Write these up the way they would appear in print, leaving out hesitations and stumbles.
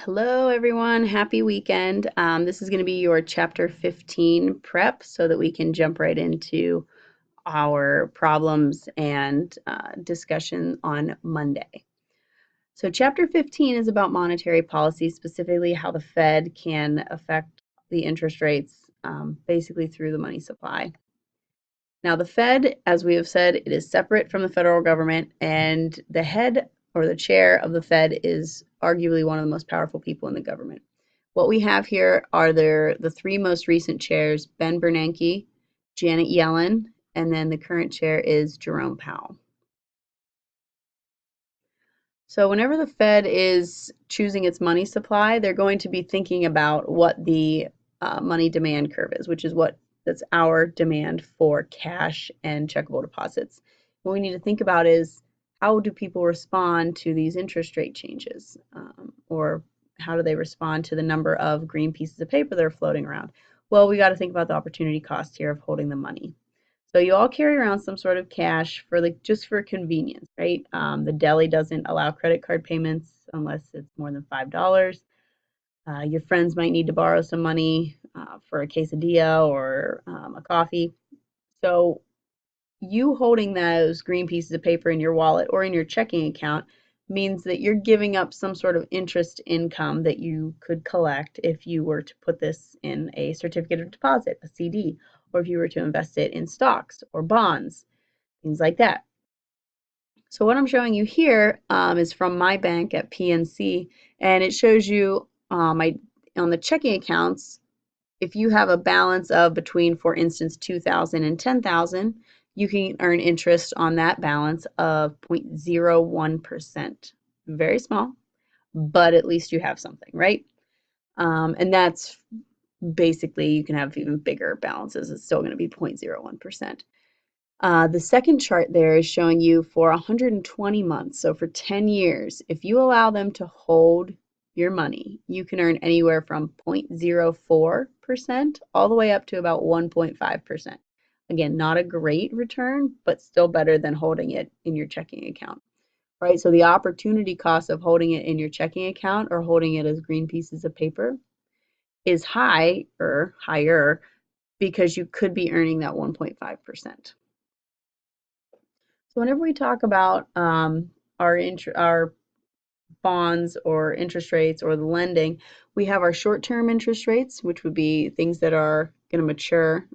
Hello, everyone. Happy weekend. This is going to be your Chapter 15 prep so that we can jump right into our problems and discussion on Monday. So Chapter 15 is about monetary policy, specifically how the Fed can affect the interest rates basically through the money supply. Now, the Fed, as we have said, it is separate from the federal government, and the head or the chair of the Fed is arguably one of the most powerful people in the government. What we have here are the three most recent chairs, Ben Bernanke, Janet Yellen, and then the current chair is Jerome Powell. So whenever the Fed is choosing its money supply, they're going to be thinking about what the money demand curve is, which is that's our demand for cash and checkable deposits. What we need to think about is how do people respond to these interest rate changes, or how do they respond to the number of green pieces of paper that are floating around? Well, we got to think about the opportunity cost here of holding the money. So you all carry around some sort of cash for just for convenience, right? The deli doesn't allow credit card payments unless it's more than $5. Your friends might need to borrow some money for a quesadilla or a coffee. So you holding those green pieces of paper in your wallet or in your checking account means that you're giving up some sort of interest income that you could collect if you were to put this in a certificate of deposit, a CD, or if you were to invest it in stocks or bonds, things like that. So what I'm showing you here is from my bank at PNC, and it shows you on the checking accounts, if you have a balance of between, for instance, 2,000 and 10,000, you can earn interest on that balance of 0.01%. Very small, but at least you have something, right? And that's basically, you can have even bigger balances. It's still going to be 0.01%. The second chart there is showing you for 120 months, so for 10 years, if you allow them to hold your money, you can earn anywhere from 0.04% all the way up to about 1.5%. Again, not a great return, but still better than holding it in your checking account, right? So the opportunity cost of holding it in your checking account or holding it as green pieces of paper is higher because you could be earning that 1.5%. So whenever we talk about our bonds or interest rates or the lending, we have our short-term interest rates, which would be things that are going to mature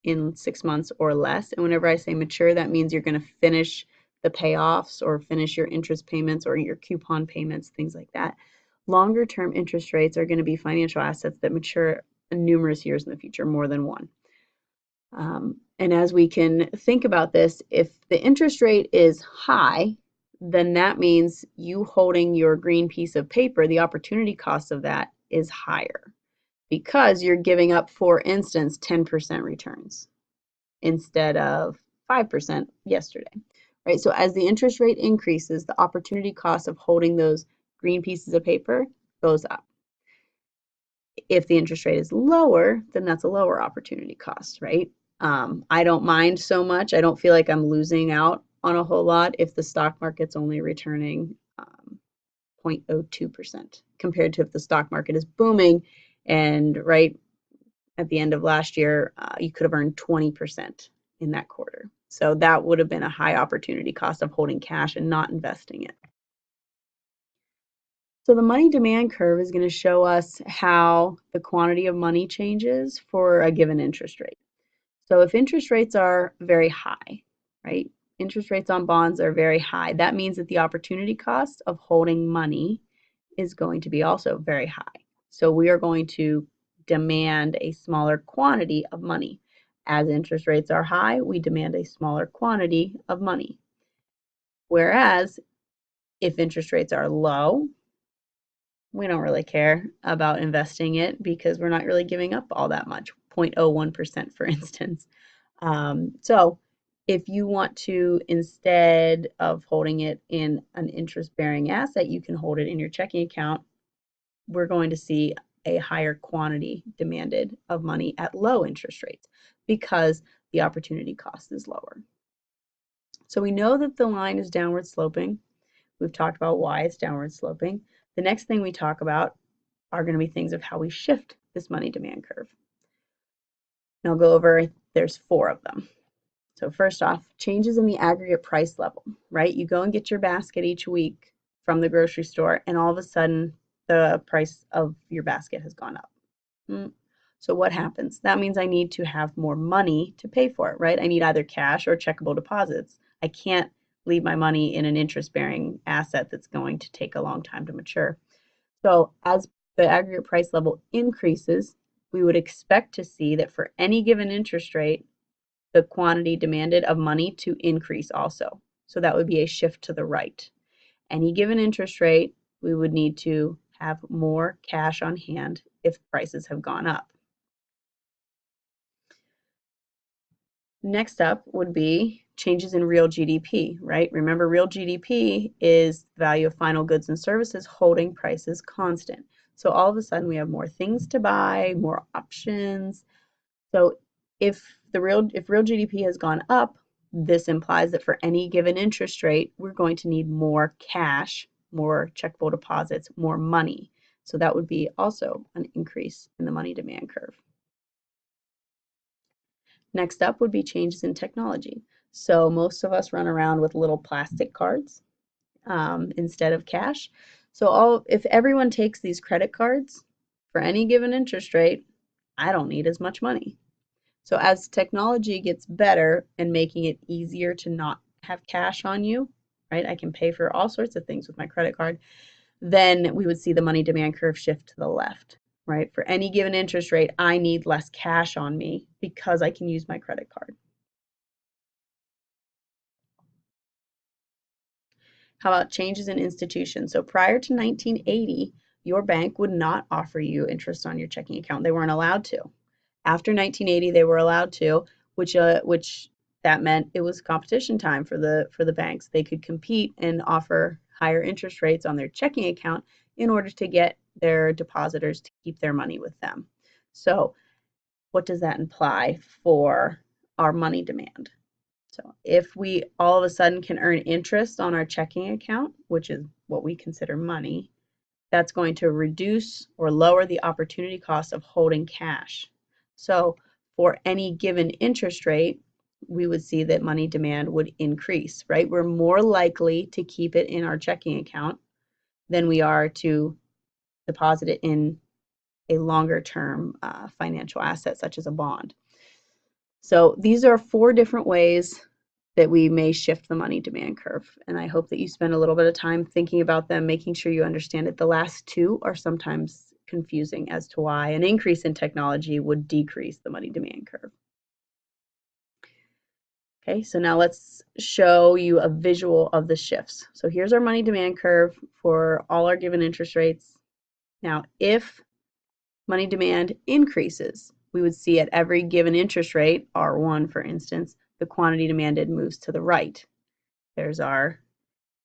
in 6 months or less. And whenever I say mature, that means you're going to finish the payoffs or finish your interest payments or your coupon payments, things like that. Longer-term interest rates are going to be financial assets that mature numerous years in the future, more than one. And as we can think about this, if the interest rate is high, then that means you holding your green piece of paper, the opportunity cost of that is higher because you're giving up, for instance, 10% returns instead of 5% yesterday, right? So as the interest rate increases, the opportunity cost of holding those green pieces of paper goes up. If the interest rate is lower, then that's a lower opportunity cost, right? I don't mind so much. I don't feel like I'm losing out on a whole lot if the stock market's only returning 0.02% compared to if the stock market is booming and right at the end of last year, you could have earned 20% in that quarter. So that would have been a high opportunity cost of holding cash and not investing it. So the money demand curve is going to show us how the quantity of money changes for a given interest rate. So if interest rates are very high, right? Interest rates on bonds are very high. That means that the opportunity cost of holding money is going to be also very high. So we are going to demand a smaller quantity of money. As interest rates are high, we demand a smaller quantity of money. Whereas if interest rates are low, we don't really care about investing it because we're not really giving up all that much, 0.01% for instance. So if you want to, instead of holding it in an interest-bearing asset, you can hold it in your checking account, we're going to see a higher quantity demanded of money at low interest rates because the opportunity cost is lower. So we know that the line is downward sloping. We've talked about why it's downward sloping. The next thing we talk about are going to be things of how we shift this money demand curve. And I'll go over, there's 4 of them. So first off, changes in the aggregate price level, right? You go and get your basket each week from the grocery store, and all of a sudden the price of your basket has gone up. So what happens? That means I need to have more money to pay for it, right? I need either cash or checkable deposits. I can't leave my money in an interest-bearing asset that's going to take a long time to mature. So as the aggregate price level increases, we would expect to see that for any given interest rate, the quantity demanded of money to increase also. So that would be a shift to the right. Any given interest rate, we would need to have more cash on hand if prices have gone up. Next up would be changes in real GDP, right? Remember, real GDP is the value of final goods and services holding prices constant. So all of a sudden we have more things to buy, more options. So if real GDP has gone up, this implies that for any given interest rate, we're going to need more cash, more checkable deposits, more money. So that would be also an increase in the money demand curve. Next up would be changes in technology. So most of us run around with little plastic cards instead of cash. So if everyone takes these credit cards for any given interest rate, I don't need as much money. So as technology gets better and making it easier to not have cash on you, right? I can pay for all sorts of things with my credit card. Then we would see the money demand curve shift to the left, right? For any given interest rate, I need less cash on me because I can use my credit card. How about changes in institutions? So prior to 1980, your bank would not offer you interest on your checking account. They weren't allowed to. After 1980, they were allowed to, which that meant it was competition time for the banks. They could compete and offer higher interest rates on their checking account in order to get their depositors to keep their money with them. So what does that imply for our money demand? So if we all of a sudden can earn interest on our checking account, which is what we consider money, that's going to reduce or lower the opportunity cost of holding cash. So for any given interest rate, we would see that money demand would increase, right? We're more likely to keep it in our checking account than we are to deposit it in a longer term financial asset such as a bond. So these are 4 different ways that we may shift the money demand curve. And I hope that you spend a little bit of time thinking about them, making sure you understand it. The last 2 are sometimes confusing as to why an increase in technology would decrease the money demand curve. Okay, so now let's show you a visual of the shifts. So here's our money demand curve for all our given interest rates. Now, if money demand increases, we would see at every given interest rate, R1 for instance, the quantity demanded moves to the right. There's our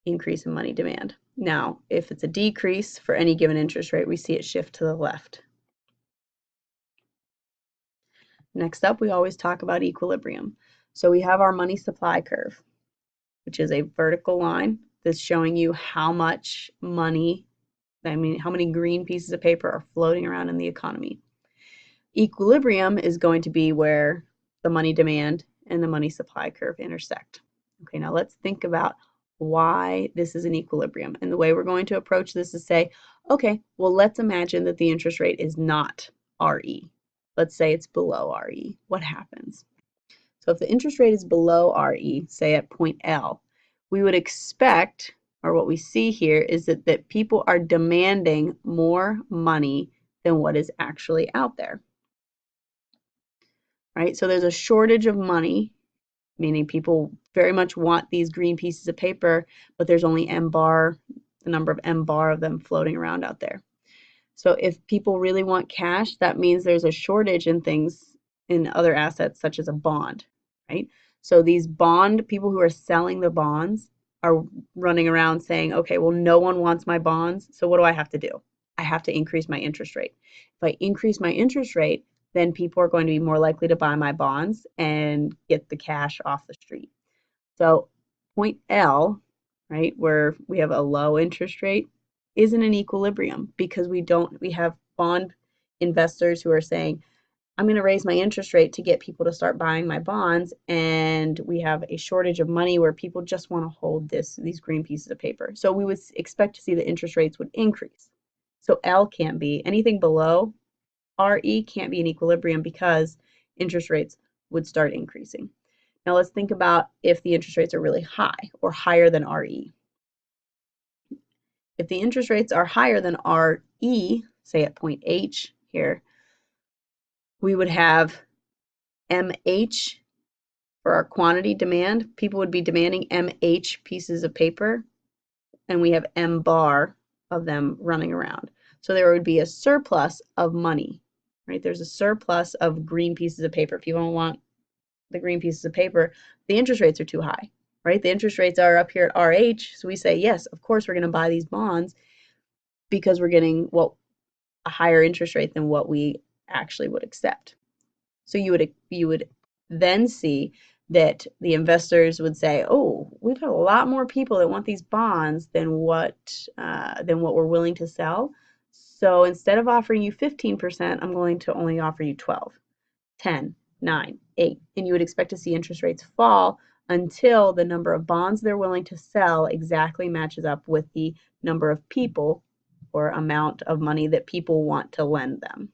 increase in money demand. Now, if it's a decrease for any given interest rate, we see it shift to the left. Next up, we always talk about equilibrium. So we have our money supply curve, which is a vertical line that's showing you how much money, how many green pieces of paper are floating around in the economy. Equilibrium is going to be where the money demand and the money supply curve intersect. Okay, now let's think about why this is an equilibrium. And the way we're going to approach this is say, okay, well, let's imagine that the interest rate is not RE. Let's say it's below RE. What happens? So if the interest rate is below RE, say at point L, we would expect, or what we see here is that people are demanding more money than what is actually out there. Right? So there's a shortage of money, meaning people very much want these green pieces of paper, but there's only the number of M bar of them floating around out there. So if people really want cash, that means there's a shortage in things, in other assets such as a bond, right? So these people who are selling the bonds are running around saying, okay, well, no one wants my bonds, so what do I have to do? I have to increase my interest rate. If I increase my interest rate, then people are going to be more likely to buy my bonds and get the cash off the street. So point L, right, where we have a low interest rate, isn't in equilibrium because we have bond investors who are saying, I'm going to raise my interest rate to get people to start buying my bonds, and we have a shortage of money where people just want to hold these green pieces of paper. So we would expect to see the interest rates would increase. So L can't be. Anything below RE can't be in equilibrium because interest rates would start increasing. Now let's think about if the interest rates are really high or higher than RE. If the interest rates are higher than RE, say at point H here, we would have MH for our quantity demand. People would be demanding MH pieces of paper, and we have M bar of them running around. So there would be a surplus of money, right? There's a surplus of green pieces of paper. If you don't want the green pieces of paper, the interest rates are too high, right? The interest rates are up here at RH, so we say, yes, of course we're going to buy these bonds because we're getting, well, a higher interest rate than what we actually would accept. So you would then see that the investors would say, oh, we've got a lot more people that want these bonds than what we're willing to sell. So instead of offering you 15%, I'm going to only offer you 12, 10, 9, 8. And you would expect to see interest rates fall until the number of bonds they're willing to sell exactly matches up with the number of people or amount of money that people want to lend them.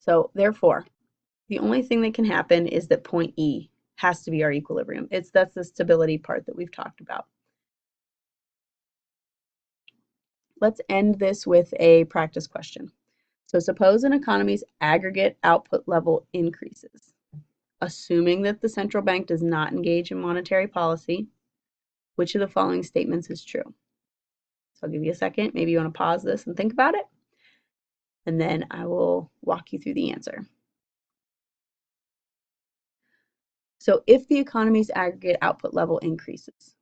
So therefore, the only thing that can happen is that point E has to be our equilibrium. That's the stability part that we've talked about. Let's end this with a practice question. So suppose an economy's aggregate output level increases. Assuming that the central bank does not engage in monetary policy, which of the following statements is true? So I'll give you a second. Maybe you want to pause this and think about it, and then I will walk you through the answer. So if the economy's aggregate output level increases,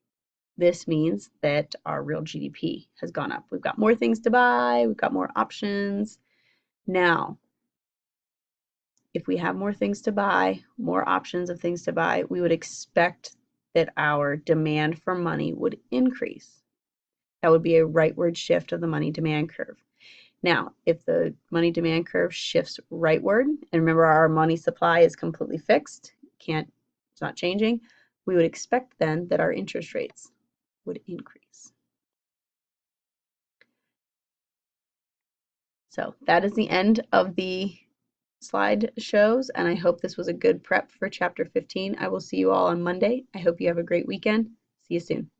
this means that our real GDP has gone up. We've got more things to buy, we've got more options. Now, if we have more things to buy, more options of things to buy, we would expect that our demand for money would increase. That would be a rightward shift of the money demand curve. Now, if the money demand curve shifts rightward, and remember our money supply is completely fixed, it's not changing, we would expect then that our interest rates would increase. So that is the end of the slide shows, and I hope this was a good prep for chapter 15. I will see you all on Monday. I hope you have a great weekend. See you soon.